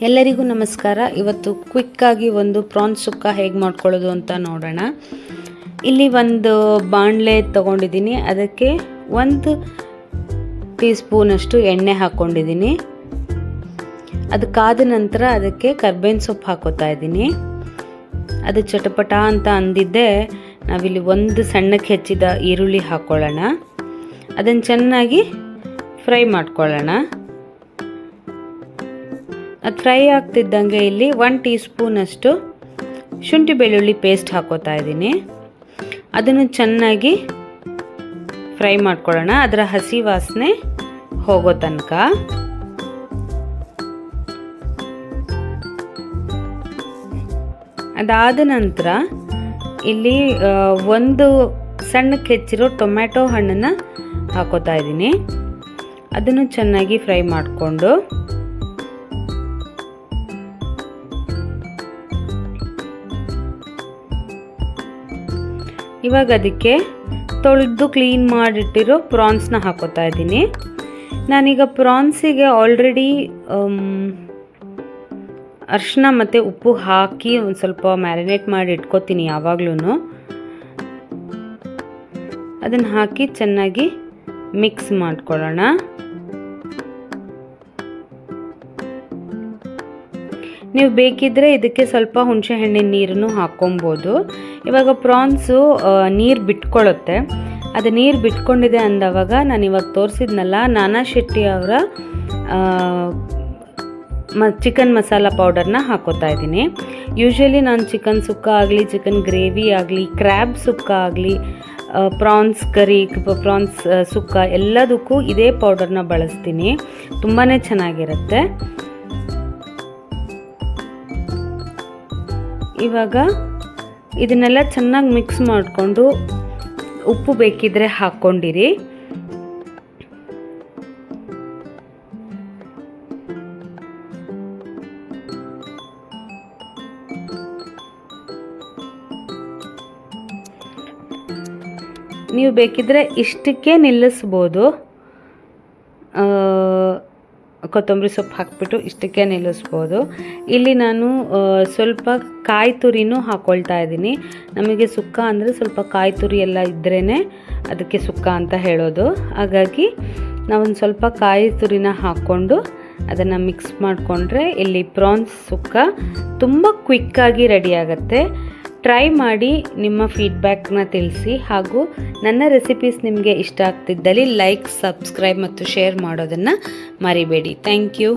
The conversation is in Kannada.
ಎಲ್ಲರಿಗೂ ನಮಸ್ಕಾರ. ಇವತ್ತು ಕ್ವಿಕ್ಕಾಗಿ ಒಂದು ಪ್ರಾನ್ಸ್ ಸುಕ್ಕ ಹೇಗೆ ಮಾಡ್ಕೊಳ್ಳೋದು ಅಂತ ನೋಡೋಣ. ಇಲ್ಲಿ ಒಂದು ಬಾಣಲೆ ತೊಗೊಂಡಿದ್ದೀನಿ. ಅದಕ್ಕೆ 1 ಟೀ ಸ್ಪೂನಷ್ಟು ಎಣ್ಣೆ ಹಾಕ್ಕೊಂಡಿದ್ದೀನಿ. ಅದು ಕಾದ ನಂತರ ಅದಕ್ಕೆ ಕರ್ಬೇವಿನ ಸೊಪ್ಪು ಹಾಕೋತಾ ಇದ್ದೀನಿ. ಅದು ಚಟಪಟ ಅಂತ ಅಂದಿದ್ದೆ ನಾವಿಲ್ಲಿ 1 ಸಣ್ಣಕ್ಕೆ ಹೆಚ್ಚಿದ ಈರುಳ್ಳಿ ಹಾಕ್ಕೊಳ್ಳೋಣ. ಅದನ್ನು ಚೆನ್ನಾಗಿ ಫ್ರೈ ಮಾಡ್ಕೊಳ್ಳೋಣ. ಅದು ಫ್ರೈ ಆಗ್ತಿದ್ದಂಗೆ ಇಲ್ಲಿ 1 ಟೀ ಸ್ಪೂನಷ್ಟು ಶುಂಠಿ ಬೆಳ್ಳುಳ್ಳಿ ಪೇಸ್ಟ್ ಹಾಕೋತಾ ಇದ್ದೀನಿ. ಅದನ್ನು ಚೆನ್ನಾಗಿ ಫ್ರೈ ಮಾಡ್ಕೊಳ್ಳೋಣ, ಅದರ ಹಸಿ ವಾಸನೆ ಹೋಗೋ ತನಕ. ಅದಾದ ನಂತರ ಇಲ್ಲಿ 1 ಸಣ್ಣಕ್ಕೆ ಹೆಚ್ಚಿರೋ ಟೊಮ್ಯಾಟೊ ಹಣ್ಣನ್ನು ಹಾಕೋತಾ ಇದ್ದೀನಿ. ಅದನ್ನು ಚೆನ್ನಾಗಿ ಫ್ರೈ ಮಾಡಿಕೊಂಡು ಇವಾಗ ಅದಕ್ಕೆ ತೊಳೆದು ಕ್ಲೀನ್ ಮಾಡಿಟ್ಟಿರೋ ಪ್ರಾನ್ಸ್ನ ಹಾಕೋತಾ ಇದ್ದೀನಿ. ನಾನೀಗ ಪ್ರಾನ್ಸಿಗೆ ಆಲ್ರೆಡಿ ಅರಿಶಿನ ಮತ್ತು ಉಪ್ಪು ಹಾಕಿ ಒಂದು ಸ್ವಲ್ಪ ಮ್ಯಾರಿನೇಟ್ ಮಾಡಿ ಇಟ್ಕೋತೀನಿ ಯಾವಾಗಲೂ. ಅದನ್ನು ಹಾಕಿ ಚೆನ್ನಾಗಿ ಮಿಕ್ಸ್ ಮಾಡ್ಕೊಳ್ಳೋಣ. ನೀವು ಬೇಕಿದ್ದರೆ ಇದಕ್ಕೆ ಸ್ವಲ್ಪ ಹುಣಸೆ ಹಣ್ಣಿನ ನೀರನ್ನು ಹಾಕ್ಕೊಬೋದು. ಇವಾಗ ಪ್ರಾನ್ಸು ನೀರು ಬಿಟ್ಕೊಳ್ಳುತ್ತೆ. ಅದು ನೀರು ಬಿಟ್ಕೊಂಡಿದೆ ಅಂದವಾಗ ನಾನು ಇವಾಗ ತೋರಿಸಿದ್ನಲ್ಲ ನಾನಾ ಶೆಟ್ಟಿ ಅವರ ಚಿಕನ್ ಮಸಾಲ ಪೌಡರ್ನ ಹಾಕೋತಾ ಇದ್ದೀನಿ. ಯೂಶ್ವಲಿ ನಾನು ಚಿಕನ್ ಸುಕ್ಕ ಆಗಲಿ, ಚಿಕನ್ ಗ್ರೇವಿ ಆಗಲಿ, ಕ್ರ್ಯಾಬ್ ಸುಕ್ಕ ಆಗಲಿ, ಪ್ರಾನ್ಸ್ ಕರಿ, ಪ್ರಾನ್ಸ್ ಸುಕ್ಕ ಎಲ್ಲದಕ್ಕೂ ಇದೇ ಪೌಡರ್ನ ಬಳಸ್ತೀನಿ. ತುಂಬಾ ಚೆನ್ನಾಗಿರುತ್ತೆ. ಇವಾಗ ಇದನ್ನೆಲ್ಲ ಚೆನ್ನಾಗಿ ಮಿಕ್ಸ್ ಮಾಡಿಕೊಂಡು ಉಪ್ಪು ಬೇಕಿದ್ರೆ ಹಾಕ್ಕೊಂಡಿರಿ. ನೀವು ಬೇಕಿದ್ರೆ ಇಷ್ಟಕ್ಕೆ ನಿಲ್ಲಿಸ್ಬೋದು. ಕೊತ್ತಂಬರಿ ಸೊಪ್ಪು ಹಾಕಿಬಿಟ್ಟು ಇಷ್ಟಕ್ಕೆ ನಿಲ್ಲಿಸ್ಬೋದು. ಇಲ್ಲಿ ನಾನು ಸ್ವಲ್ಪ ಕಾಯಿ ತುರಿನೂ ಹಾಕ್ಕೊಳ್ತಾ ಇದ್ದೀನಿ. ನಮಗೆ ಸುಕ್ಕ ಅಂದರೆ ಸ್ವಲ್ಪ ಕಾಯಿ ತುರಿ ಎಲ್ಲ ಇದ್ರೇ ಅದಕ್ಕೆ ಸುಕ್ಕ ಅಂತ ಹೇಳೋದು. ಹಾಗಾಗಿ ನಾವೊಂದು ಸ್ವಲ್ಪ ಕಾಯಿ ತುರಿನ ಹಾಕ್ಕೊಂಡು ಅದನ್ನು ಮಿಕ್ಸ್ ಮಾಡಿಕೊಂಡ್ರೆ ಇಲ್ಲಿ ಪ್ರಾನ್ಸ್ ಸುಕ್ಕ ತುಂಬ ಕ್ವಿಕ್ಕಾಗಿ ರೆಡಿ ಆಗುತ್ತೆ. ಟ್ರೈ ಮಾಡಿ ನಿಮ್ಮ ಫೀಡ್ಬ್ಯಾಕ್ನ ತಿಳಿಸಿ. ಹಾಗೂ ನನ್ನ ರೆಸಿಪೀಸ್ ನಿಮಗೆ ಇಷ್ಟ ಆಗ್ತಿದ್ದಲ್ಲಿ ಲೈಕ್, ಸಬ್ಸ್ಕ್ರೈಬ್ ಮತ್ತು ಶೇರ್ ಮಾಡೋದನ್ನು ಮರಿಬೇಡಿ. Thank you.